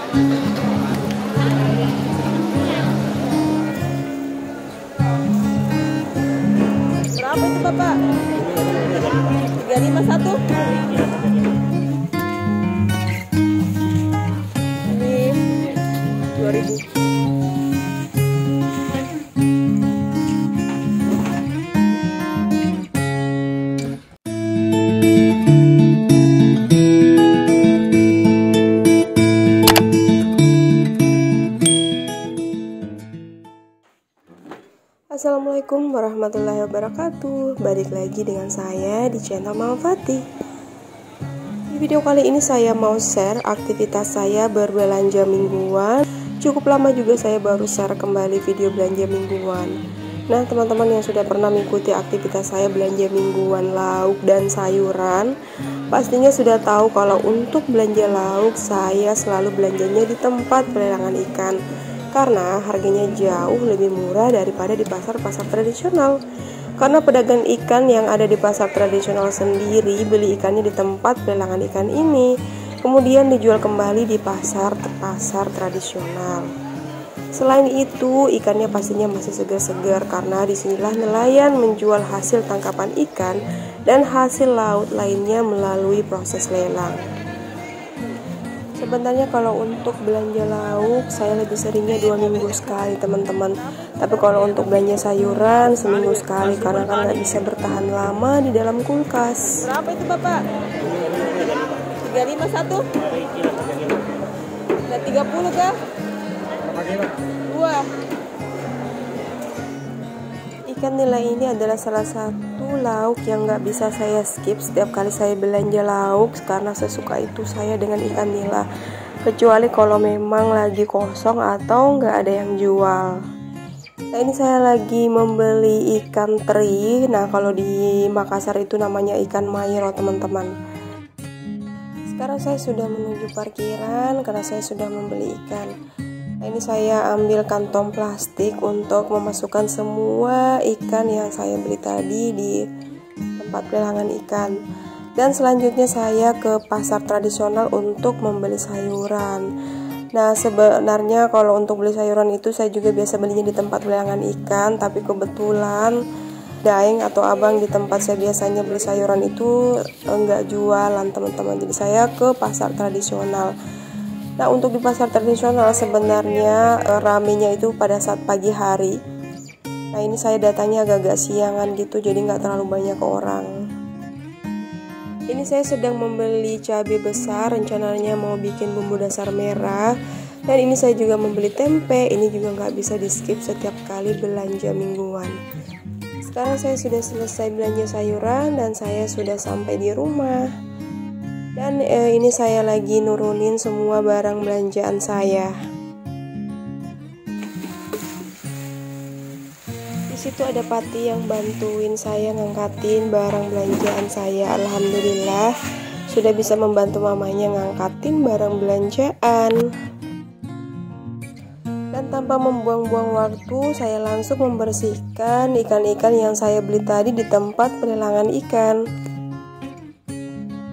Berapa itu Bapak? 351? Ini 2000. Assalamualaikum warahmatullahi wabarakatuh. Balik lagi dengan saya di channel Mama Fati. Di video kali ini saya mau share aktivitas saya berbelanja mingguan. Cukup lama juga saya baru share kembali video belanja mingguan. Nah, teman-teman yang sudah pernah mengikuti aktivitas saya belanja mingguan lauk dan sayuran, pastinya sudah tahu kalau untuk belanja lauk saya selalu belanjanya di tempat pelelangan ikan, karena harganya jauh lebih murah daripada di pasar-pasar tradisional. Karena pedagang ikan yang ada di pasar tradisional sendiri beli ikannya di tempat pelelangan ikan ini, kemudian dijual kembali di pasar tradisional. Selain itu, ikannya pastinya masih segar-segar karena disinilah nelayan menjual hasil tangkapan ikan dan hasil laut lainnya melalui proses lelang. Sebenarnya kalau untuk belanja lauk saya lebih seringnya 2 minggu sekali teman-teman. Tapi kalau untuk belanja sayuran seminggu sekali karena kan nggak bisa bertahan lama di dalam kulkas. Berapa itu Bapak? 351? Ada 30 kah? 2. Ikan nila ini adalah salah satu lauk yang nggak bisa saya skip setiap kali saya belanja lauk, karena sesuka itu saya dengan ikan nila, kecuali kalau memang lagi kosong atau nggak ada yang jual. Nah, ini saya lagi membeli ikan teri. Nah, kalau di Makassar itu namanya ikan mayro teman-teman. Sekarang saya sudah menuju parkiran karena saya sudah membeli ikan. Nah, ini saya ambil kantong plastik untuk memasukkan semua ikan yang saya beli tadi di tempat pelelangan ikan. Dan selanjutnya saya ke pasar tradisional untuk membeli sayuran. Nah, sebenarnya kalau untuk beli sayuran itu saya juga biasa belinya di tempat pelelangan ikan, tapi kebetulan daeng atau abang di tempat saya biasanya beli sayuran itu enggak jualan teman-teman. Jadi saya ke pasar tradisional. Nah, untuk di pasar tradisional sebenarnya ramenya itu pada saat pagi hari. Nah, ini saya datangnya agak-agak siangan gitu, jadi nggak terlalu banyak orang. Ini saya sedang membeli cabai besar, rencananya mau bikin bumbu dasar merah. Dan ini saya juga membeli tempe, ini juga nggak bisa di skip setiap kali belanja mingguan. Sekarang saya sudah selesai belanja sayuran dan saya sudah sampai di rumah. Dan ini saya lagi nurunin semua barang belanjaan saya. Di situ ada Pati yang bantuin saya ngangkatin barang belanjaan saya. Alhamdulillah sudah bisa membantu mamanya ngangkatin barang belanjaan. Dan tanpa membuang-buang waktu, saya langsung membersihkan ikan-ikan yang saya beli tadi di tempat pelelangan ikan.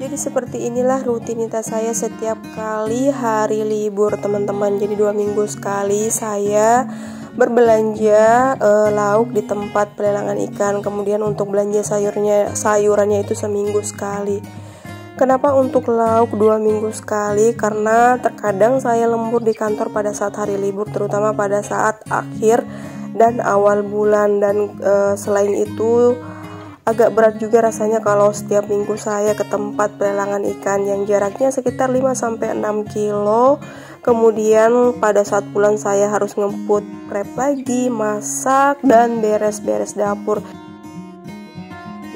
Jadi seperti inilah rutinitas saya setiap kali hari libur teman-teman. Jadi 2 minggu sekali saya berbelanja lauk di tempat pelelangan ikan. Kemudian untuk belanja sayurannya itu seminggu sekali. Kenapa untuk lauk 2 minggu sekali? Karena terkadang saya lembur di kantor pada saat hari libur, terutama pada saat akhir dan awal bulan. Dan selain itu agak berat juga rasanya kalau setiap minggu saya ke tempat pelelangan ikan yang jaraknya sekitar 5-6 kilo. Kemudian pada saat pulang saya harus ngeput prep lagi, masak, dan beres-beres dapur.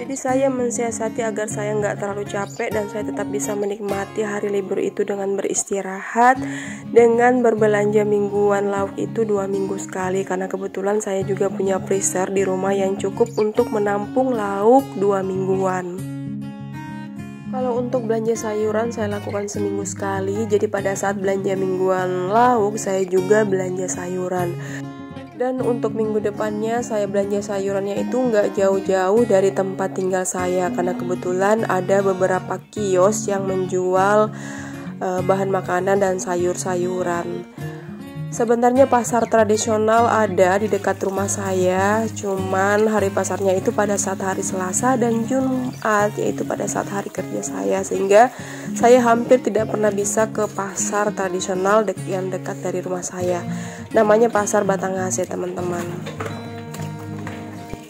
Jadi saya mensiasati agar saya nggak terlalu capek dan saya tetap bisa menikmati hari libur itu dengan beristirahat, dengan berbelanja mingguan lauk itu 2 minggu sekali. Karena kebetulan saya juga punya freezer di rumah yang cukup untuk menampung lauk 2 mingguan. Kalau untuk belanja sayuran saya lakukan seminggu sekali. Jadi pada saat belanja mingguan lauk saya juga belanja sayuran. Dan untuk minggu depannya saya belanja sayurannya itu nggak jauh-jauh dari tempat tinggal saya, karena kebetulan ada beberapa kios yang menjual bahan makanan dan sayur-sayuran. Sebenarnya pasar tradisional ada di dekat rumah saya, cuman hari pasarnya itu pada saat hari Selasa dan Jumat, yaitu pada saat hari kerja saya, sehingga saya hampir tidak pernah bisa ke pasar tradisional yang dekat dari rumah saya. Namanya Pasar Batanghase, teman-teman.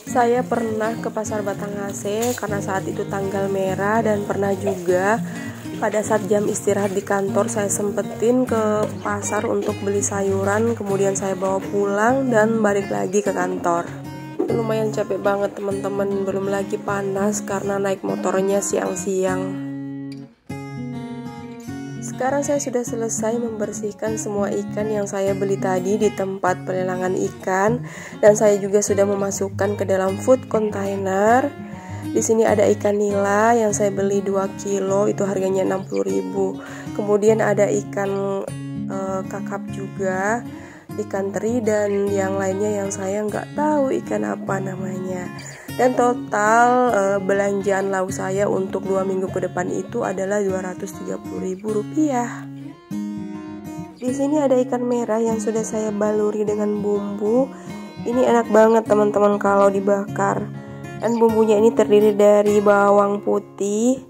Saya pernah ke Pasar Batanghase karena saat itu tanggal merah, dan pernah juga pada saat jam istirahat di kantor saya sempetin ke pasar untuk beli sayuran, kemudian saya bawa pulang dan balik lagi ke kantor. Lumayan capek banget teman-teman, belum lagi panas karena naik motornya siang-siang. Sekarang saya sudah selesai membersihkan semua ikan yang saya beli tadi di tempat pelelangan ikan, dan saya juga sudah memasukkan ke dalam food container. Di sini ada ikan nila yang saya beli 2 kilo, itu harganya 60.000. Kemudian ada ikan kakap juga, ikan teri, dan yang lainnya yang saya nggak tahu ikan apa namanya. Dan total belanjaan lauk saya untuk 2 minggu ke depan itu adalah Rp230.000. Di sini ada ikan merah yang sudah saya baluri dengan bumbu. Ini enak banget teman-teman kalau dibakar. Dan bumbunya ini terdiri dari bawang putih,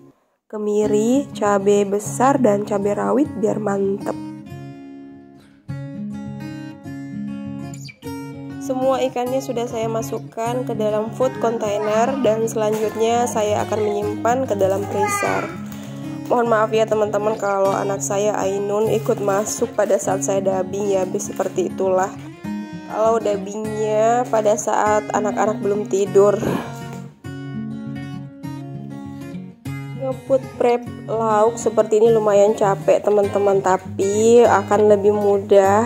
kemiri, cabai besar, dan cabai rawit biar mantep. Semua ikannya sudah saya masukkan ke dalam food container, dan selanjutnya saya akan menyimpan ke dalam freezer. Mohon maaf ya teman-teman kalau anak saya Ainun ikut masuk pada saat saya dubbing, ya seperti itulah. Kalau dubbingnya pada saat anak-anak belum tidur. Nge-food prep lauk seperti ini lumayan capek teman-teman, tapi akan lebih mudah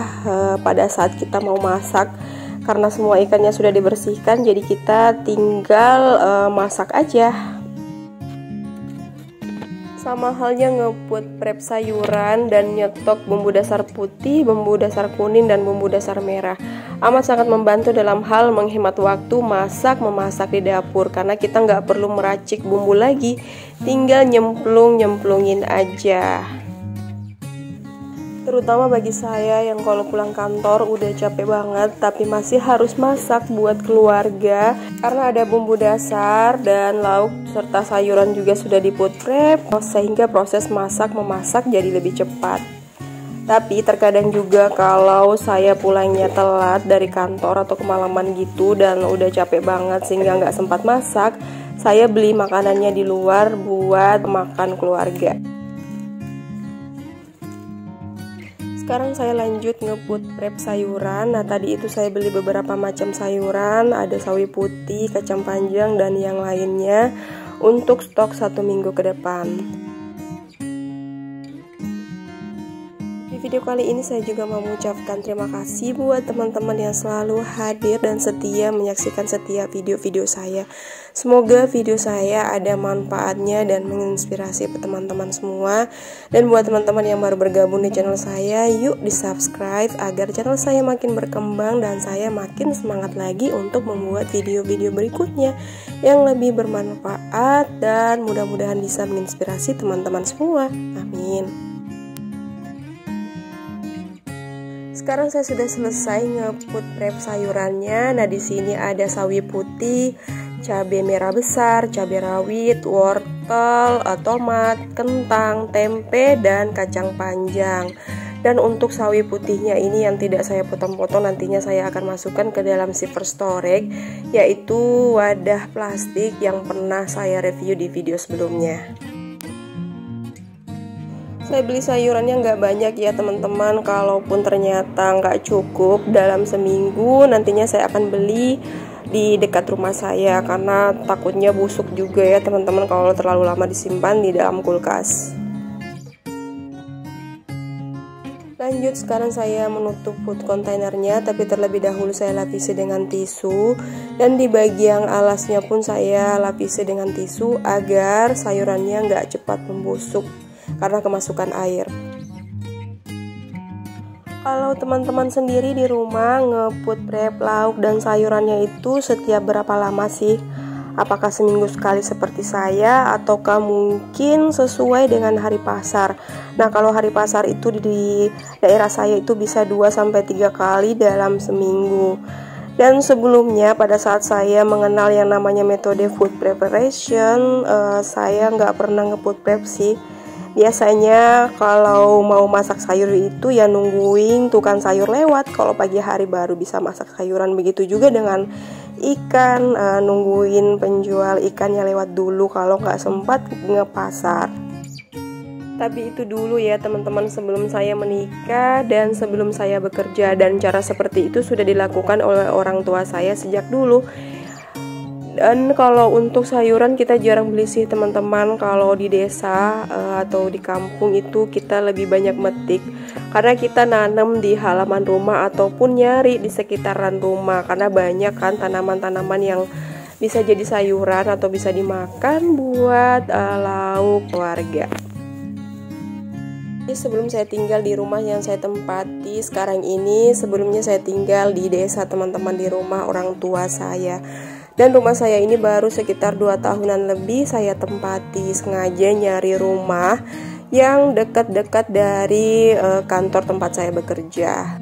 pada saat kita mau masak karena semua ikannya sudah dibersihkan, jadi kita tinggal masak aja. Sama halnya nge-food prep sayuran dan nyetok bumbu dasar putih, bumbu dasar kuning, dan bumbu dasar merah. Amat sangat membantu dalam hal menghemat waktu memasak di dapur, karena kita nggak perlu meracik bumbu lagi, tinggal nyemplungin aja. Terutama bagi saya yang kalau pulang kantor udah capek banget tapi masih harus masak buat keluarga, karena ada bumbu dasar dan lauk serta sayuran juga sudah di food prep, sehingga proses memasak jadi lebih cepat. Tapi terkadang juga kalau saya pulangnya telat dari kantor atau kemalaman gitu dan udah capek banget sehingga nggak sempat masak, saya beli makanannya di luar buat makan keluarga. Sekarang saya lanjut nge-food prep sayuran. Nah tadi itu saya beli beberapa macam sayuran, ada sawi putih, kacang panjang, dan yang lainnya untuk stok 1 minggu ke depan. Di video kali ini saya juga mau mengucapkan terima kasih buat teman-teman yang selalu hadir dan setia menyaksikan setiap video-video saya. Semoga video saya ada manfaatnya dan menginspirasi teman-teman semua. Dan buat teman-teman yang baru bergabung di channel saya, yuk di subscribe agar channel saya makin berkembang dan saya makin semangat lagi untuk membuat video-video berikutnya yang lebih bermanfaat dan mudah-mudahan bisa menginspirasi teman-teman semua. Amin. Sekarang saya sudah selesai nge-food prep sayurannya. Nah di sini ada sawi putih, cabai merah besar, cabai rawit, wortel, tomat, kentang, tempe, dan kacang panjang. Dan untuk sawi putihnya ini yang tidak saya potong-potong, nantinya saya akan masukkan ke dalam silver storage, yaitu wadah plastik yang pernah saya review di video sebelumnya. Saya beli sayurannya nggak banyak ya teman-teman, kalaupun ternyata nggak cukup dalam seminggu, nantinya saya akan beli di dekat rumah saya karena takutnya busuk juga ya teman-teman kalau terlalu lama disimpan di dalam kulkas. Lanjut, sekarang saya menutup food containernya, tapi terlebih dahulu saya lapisi dengan tisu, dan di bagian alasnya pun saya lapisi dengan tisu agar sayurannya nggak cepat membusuk karena kemasukan air. Kalau teman-teman sendiri di rumah nge-food prep lauk dan sayurannya itu setiap berapa lama sih? Apakah seminggu sekali seperti saya, ataukah mungkin sesuai dengan hari pasar. Nah, kalau hari pasar itu di daerah saya itu bisa 2-3 kali dalam seminggu. Dan sebelumnya pada saat saya mengenal yang namanya metode food preparation, saya nggak pernah nge-food prep sih. Biasanya kalau mau masak sayur itu ya nungguin tukang sayur lewat, kalau pagi hari baru bisa masak sayuran. Begitu juga dengan ikan, nungguin penjual ikannya lewat dulu kalau nggak sempat ngepasar. Tapi itu dulu ya teman-teman, sebelum saya menikah dan sebelum saya bekerja, dan cara seperti itu sudah dilakukan oleh orang tua saya sejak dulu. Dan kalau untuk sayuran kita jarang beli sih teman-teman. Kalau di desa atau di kampung itu kita lebih banyak metik, karena kita nanam di halaman rumah ataupun nyari di sekitaran rumah, karena banyak kan tanaman-tanaman yang bisa jadi sayuran atau bisa dimakan buat lauk keluarga. Sebelum saya tinggal di rumah yang saya tempati sekarang ini, sebelumnya saya tinggal di desa teman-teman, di rumah orang tua saya. Dan rumah saya ini baru sekitar 2 tahunan lebih saya tempati. Sengaja nyari rumah yang dekat-dekat dari kantor tempat saya bekerja.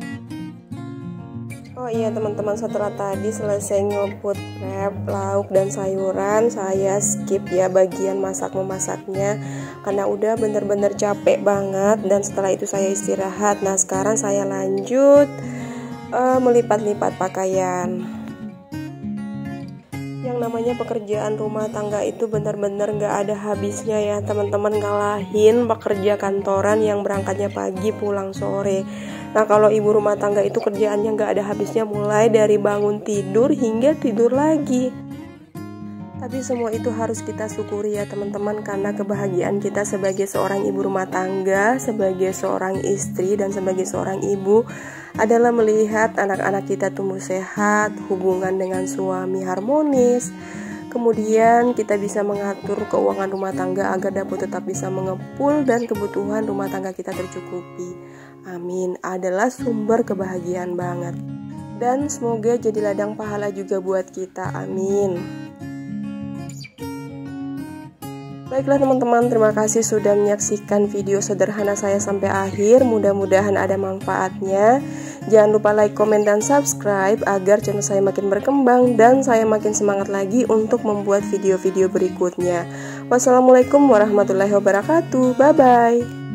Oh iya teman-teman, setelah tadi selesai nge-food prep lauk dan sayuran, saya skip ya bagian masak-memasaknya karena udah bener-bener capek banget. Dan setelah itu saya istirahat. Nah, sekarang saya lanjut melipat-lipat pakaian. Yang namanya pekerjaan rumah tangga itu benar-benar gak ada habisnya ya teman-teman, ngalahin pekerja kantoran yang berangkatnya pagi pulang sore. Nah, kalau ibu rumah tangga itu kerjaannya gak ada habisnya, mulai dari bangun tidur hingga tidur lagi. Tapi semua itu harus kita syukuri ya teman-teman, karena kebahagiaan kita sebagai seorang ibu rumah tangga, sebagai seorang istri, dan sebagai seorang ibu adalah melihat anak-anak kita tumbuh sehat, hubungan dengan suami harmonis, kemudian kita bisa mengatur keuangan rumah tangga agar dapat tetap bisa mengepul dan kebutuhan rumah tangga kita tercukupi. Amin, adalah sumber kebahagiaan banget. Dan semoga jadi ladang pahala juga buat kita, amin. Baiklah teman-teman, terima kasih sudah menyaksikan video sederhana saya sampai akhir. Mudah-mudahan ada manfaatnya. Jangan lupa like, komen, dan subscribe agar channel saya makin berkembang dan saya makin semangat lagi untuk membuat video-video berikutnya. Wassalamualaikum warahmatullahi wabarakatuh. Bye-bye.